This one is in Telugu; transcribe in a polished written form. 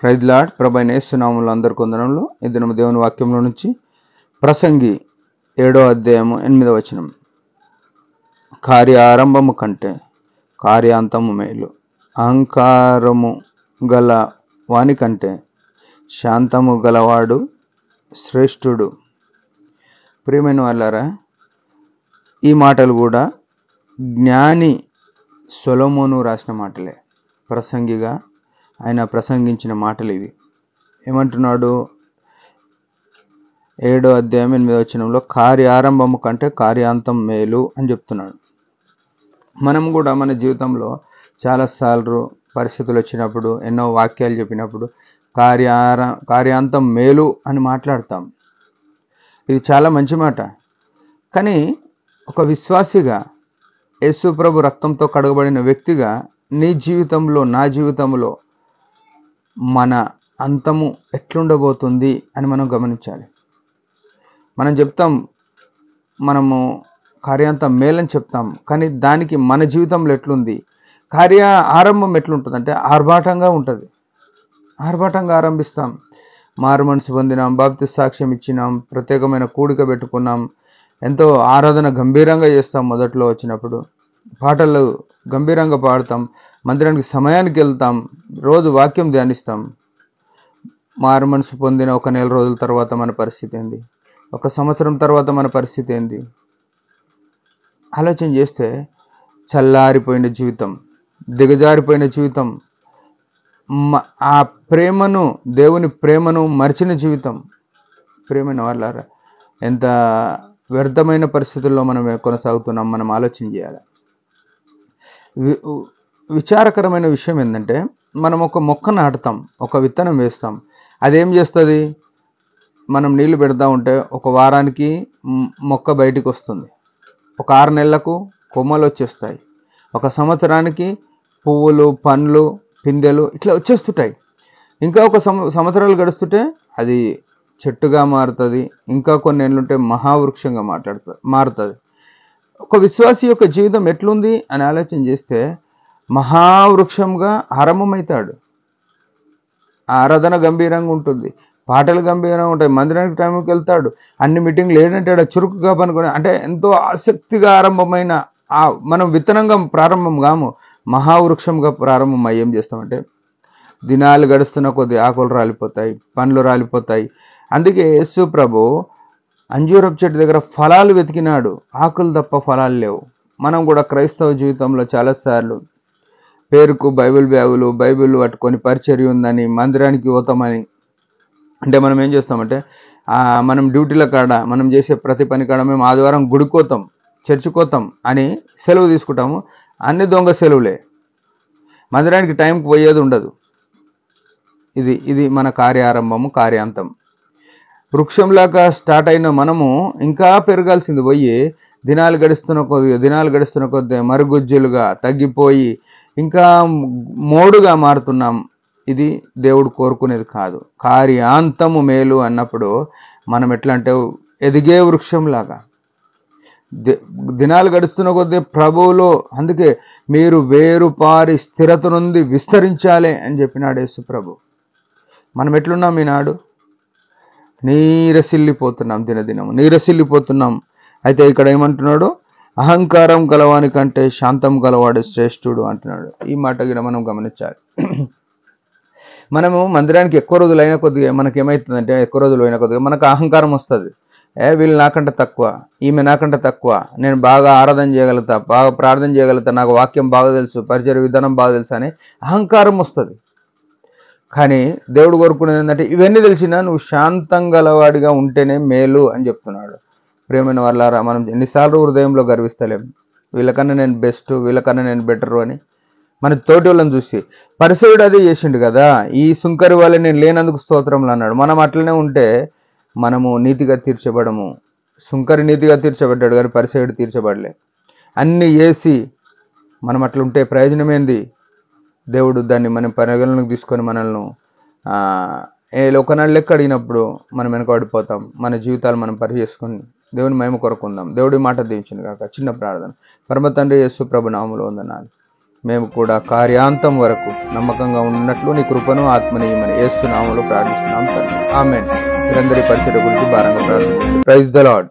Praise lord. ప్రభు అయిన యేసు నామములో అందరికీ వందనములు. ఈ దినము దేవుని వాక్యంలో నుంచి ప్రసంగి 7వ అధ్యాయము 8వ వచనం. కార్య ఆరంభము కంటే కార్యాంతము మేలు, అహంకారము గల వాని కంటే శాంతము గలవాడు శ్రేష్ఠుడు. ప్రియమైన వాళ్ళారా, ఈ మాటలు కూడా జ్ఞాని సొలొమోను రాసిన మాటలే. ప్రసంగిగా ఆయన ప్రసంగించిన మాటలు ఇవి. ఏమంటున్నాడు? 7వ అధ్యాయం 8వ వచనంలో కార్య ఆరంభము కంటే కార్యాంతం మేలు అని చెప్తున్నాడు. మనం కూడా మన జీవితంలో చాలాసార్లు పరిస్థితులు వచ్చినప్పుడు, ఎన్నో వాక్యాలు చెప్పినప్పుడు కార్యాంతం మేలు అని మాట్లాడతాం. ఇది చాలా మంచి మాట. కానీ ఒక విశ్వాసిగా, యేసు ప్రభు రక్తంతో కడగబడిన వ్యక్తిగా నీ జీవితంలో, నా జీవితంలో మన అంతము ఎట్లుండబోతుంది అని మనం గమనించాలి. మనం చెప్తాం, మనము కార్యాంతం మేలని చెప్తాం, కానీ దానికి మన జీవితంలో ఎట్లుంది, కార్య ఆరంభం ఎట్లుంటుంది అంటే ఆర్భాటంగా ఉంటుంది. ఆర్భాటంగా ఆరంభిస్తాం. మారు మనసు పొందినాం, బాప్తిస్మ సాక్ష్యం ఇచ్చినాం, ప్రత్యేకమైన కూడిక పెట్టుకున్నాం, ఎంతో ఆరాధన గంభీరంగా చేస్తాం. మొదట్లో వచ్చినప్పుడు పాటలు గంభీరంగా పాడతాం, మందిరానికి సమయానికి వెళ్తాం, రోజు వాక్యం ధ్యానిస్తాం. మారు మనసు పొందిన ఒక నెల రోజుల తర్వాత మన పరిస్థితి ఏంది, ఒక సంవత్సరం తర్వాత మన పరిస్థితి ఏంది ఆలోచన చేస్తే చల్లారిపోయిన జీవితం, దిగజారిపోయిన జీవితం, ఆ ప్రేమను, దేవుని ప్రేమను మరిచిన జీవితం. ప్రేమైన వాళ్ళారా, ఎంత వ్యర్థమైన పరిస్థితుల్లో మనం కొనసాగుతున్నాం మనం ఆలోచన చేయాలి. విచారకరమైన విషయం ఏంటంటే, మనం ఒక మొక్క నాటుతాం, ఒక విత్తనం వేస్తాం, అదేం చేస్తుంది? మనం నీళ్లు పెడతా ఉంటే ఒక వారానికి మొక్క బయటికి వస్తుంది, ఒక 6 నెలలకు కొమ్మలు వచ్చేస్తాయి, ఒక సంవత్సరానికి పువ్వులు, పండ్లు, పిందెలు ఇట్లా వచ్చేస్తుంటాయి. ఇంకా ఒక సంవత్సరాలు గడుస్తుంటే అది చెట్టుగా మారుతుంది, ఇంకా కొన్ని ఏళ్ళుంటే మహావృక్షంగా మారుతుంది. ఒక విశ్వాసి యొక్క జీవితం ఎట్లుంది అని ఆలోచన చేస్తే మహావృక్షంగా ఆరంభమవుతాడు. ఆరాధన గంభీరంగా ఉంటుంది, పాటలు గంభీరంగా ఉంటాయి, మందిరానికి టైంకి వెళ్తాడు, అన్ని మీటింగ్లు ఏంటంటే చురుకుగా పనుకొని, అంటే ఎంతో ఆసక్తిగా ఆరంభమైన మనం విత్తనంగా ప్రారంభం కాము, మహావృక్షంగా ప్రారంభం ఏం చేస్తామంటే దినాలు గడుస్తున్న కొద్ది ఆకులు రాలిపోతాయి, పండ్లు రాలిపోతాయి. అందుకే యేసు ప్రభు అంజూరపు చెట్టు దగ్గర ఫలాలు వెతికినాడు, ఆకులు తప్ప ఫలాలు లేవు. మనం కూడా క్రైస్తవ జీవితంలో చాలాసార్లు పేరుకు బైబిల్ బ్యాగులు, బైబిల్ పట్టుకొని పరిచర్య ఉందని మందిరానికి పోతామని, అంటే మనం ఏం చేస్తామంటే మనం డ్యూటీల కాడ, మనం చేసే ప్రతి పని కాడ మేము ఆదివారం గుడికోతాం, చర్చికోతాం అని సెలవు తీసుకుంటాము. అన్ని దొంగ సెలవులే, మందిరానికి టైంకి పోయేది ఉండదు. ఇది మన కార్యారంభము, కార్యాంతం. వృక్షంలాగా స్టార్ట్ అయిన మనము ఇంకా పెరగాల్సింది పోయి దినాలు గడుస్తున్న కొద్ది మరుగుజ్జులుగా తగ్గిపోయి ఇంకా మోడుగా మారుతున్నాం. ఇది దేవుడు కోరుకునేది కాదు. కార్యాంతము మేలు అన్నప్పుడు మనం ఎట్లా అంటే ఎదిగే వృక్షంలాగా దినాలు గడుస్తున్న కొద్దీ ప్రభువులో, అందుకే మీరు వేరుపారి స్థిరత నుండి విస్తరించాలి అని చెప్పినాడు యేసు ప్రభు. మనం ఎట్లున్నాం ఈనాడు? నీరసిల్లిపోతున్నాం, దినదినము నీరసిల్లిపోతున్నాం. అయితే ఇక్కడ ఏమంటున్నాడు? అహంకారం గలవాని కంటే శాంతం గలవాడు శ్రేష్ఠుడు అంటున్నాడు. ఈ మాట కూడా మనం గమనించాలి. మనము మందిరానికి ఎక్కువ రోజులు అయిన కొద్దిగా మనకేమవుతుందంటే, ఎక్కువ రోజులు అయిన కొద్దిగా మనకు అహంకారం వస్తుంది. వీళ్ళు నాకంటే తక్కువ, ఈమె నాకంటే తక్కువ, నేను బాగా ఆరాధన చేయగలుగుతా, బాగా ప్రార్థన చేయగలుగుతా, నాకు వాక్యం బాగా తెలుసు, పరిచయ విధానం బాగా తెలుసు అని అహంకారం వస్తుంది. కానీ దేవుడు కోరుకునేది ఏంటంటే, ఇవన్నీ తెలిసినా నువ్వు శాంతం గలవాడిగా ఉంటేనే మేలు అని చెప్తున్నాడు. ప్రేమైన వాళ్ళారా, మనం ఎన్నిసార్లు హృదయంలో గర్విస్తలేం, వీళ్ళకన్నా నేను బెస్ట్, వీళ్ళకన్నా నేను బెటరు అని. మన తోటి వాళ్ళని చూసి పరిసయుడు అదే చేసిండు కదా, ఈ సుంకరి వాళ్ళని నేను లేనందుకు స్తోత్రంలో అన్నాడు. మనం అట్లనే ఉంటే మనము నీతిగా తీర్చబడము. సుంకరి నీతిగా తీర్చబడ్డాడు కానీ పరిసయుడు తీర్చబడలే. అన్నీ వేసి మనం అట్లుంటే ప్రయోజనం ఏంది? దేవుడు దాన్ని మనం పరిగణనకు తీసుకొని మనల్ని ఒకనాడు లెక్క అడిగినప్పుడు మనం వెనకబడిపోతాం. మన జీవితాలు మనం పరిచేసుకొని దేవుని మహిమ కొరకుందాం. దేవుడి మాట దీవించును గాక. చిన్న ప్రార్థన. పరమ తండ్రి యేసు ప్రభు నామములో వందనాలు. మేము కూడా కార్యాంతం వరకు నమ్మకంగా ఉన్నట్లు నీ కృపను ఆత్మనీయమని యేసు నామములో ప్రార్థిస్తున్నాం తండ్రి. ఆమేన్. మీరందరి పరిచర్య గురించి భారంగా ప్రార్థించండి. Praise the lord.